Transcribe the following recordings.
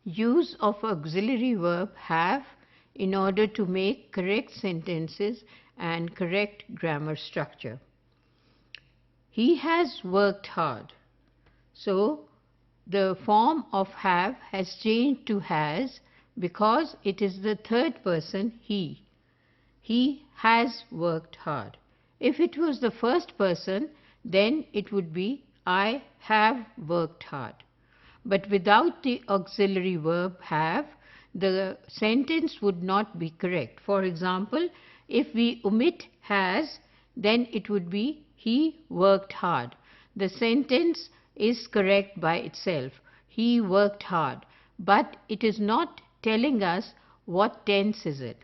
Use of auxiliary verb have in order to make correct sentences and correct grammar structure. He has worked hard. So the form of have has changed to has because it is the third person he. He has worked hard. If it was the first person, then it would be I have worked hard. But without the auxiliary verb have, the sentence would not be correct. For example, if we omit has, then it would be he worked hard. The sentence is correct by itself. He worked hard. But it is not telling us what tense is it.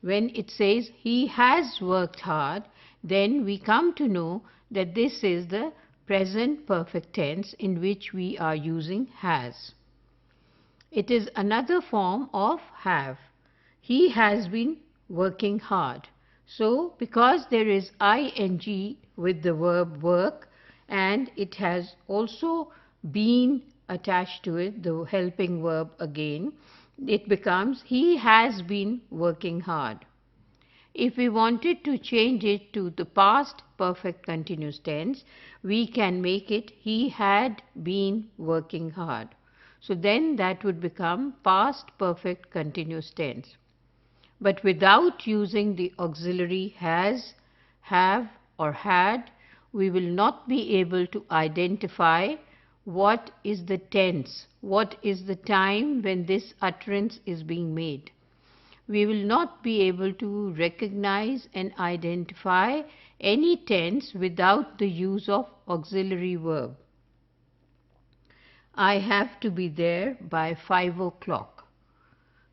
When it says he has worked hard, then we come to know that this is the present perfect tense in which we are using has. It is another form of have. He has been working hard. So, because there is ing with the verb work and it has also been attached to it, the helping verb again, it becomes he has been working hard. If we wanted to change it to the past perfect continuous tense, we can make it he had been working hard. So then that would become past perfect continuous tense. But without using the auxiliary has, have or had, we will not be able to identify what is the tense, what is the time when this utterance is being made. We will not be able to recognize and identify any tense without the use of auxiliary verb. I have to be there by 5 o'clock.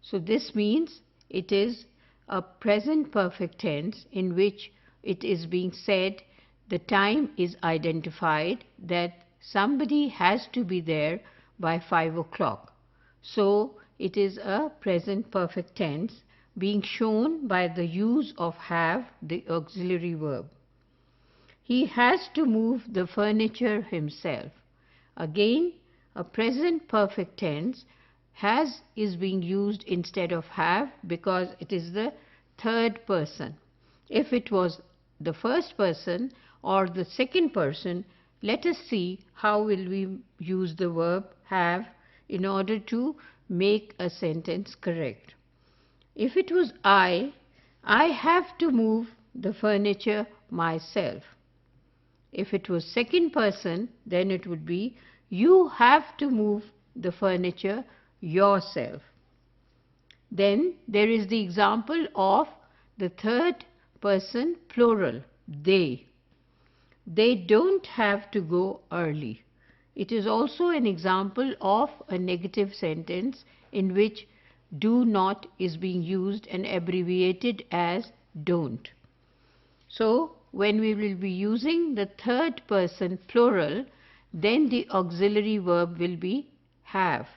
So this means it is a present perfect tense in which it is being said, the time is identified that somebody has to be there by 5 o'clock. So it is a present perfect tense being shown by the use of have, the auxiliary verb. He has to move the furniture himself. Again, a present perfect tense, has is being used instead of have because it is the third person. If it was the first person or the second person, let us see how will we use the verb have in order to make a sentence correct. If it was I have to move the furniture myself. If it was second person, then it would be you have to move the furniture yourself. Then there is the example of the third person plural, they. They don't have to go early. It is also an example of a negative sentence in which do not is being used and abbreviated as don't. So, when we will be using the third person plural, then the auxiliary verb will be have.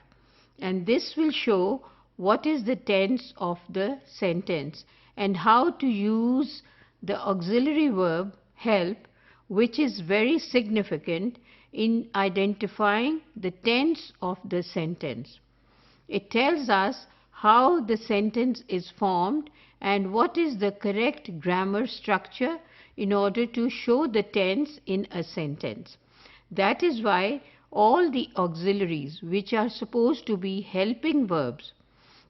And this will show what is the tense of the sentence and how to use the auxiliary verb help, which is very significant in identifying the tense of the sentence. It tells us how the sentence is formed and what is the correct grammar structure in order to show the tense in a sentence. That is why all the auxiliaries, which are supposed to be helping verbs,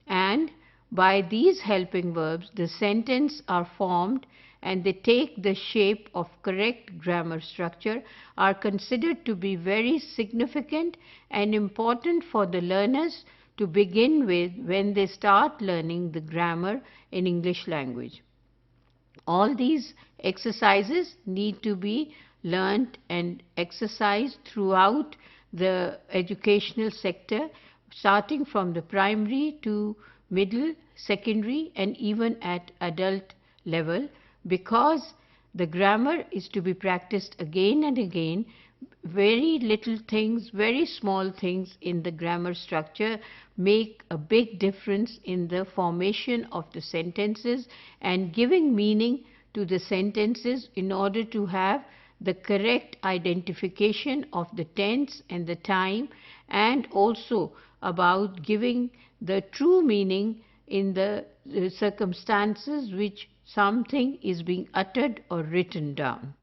and by these helping verbs the sentence are formed and they take the shape of correct grammar structure, are considered to be very significant and important for the learners to begin with when they start learning the grammar in English language. All these exercises need to be learnt and exercised throughout the educational sector, starting from the primary to middle, secondary and even at adult level, because the grammar is to be practiced again and again. Very little things, very small things in the grammar structure make a big difference in the formation of the sentences and giving meaning to the sentences in order to have the correct identification of the tense and the time, and also about giving the true meaning in the circumstances which something is being uttered or written down.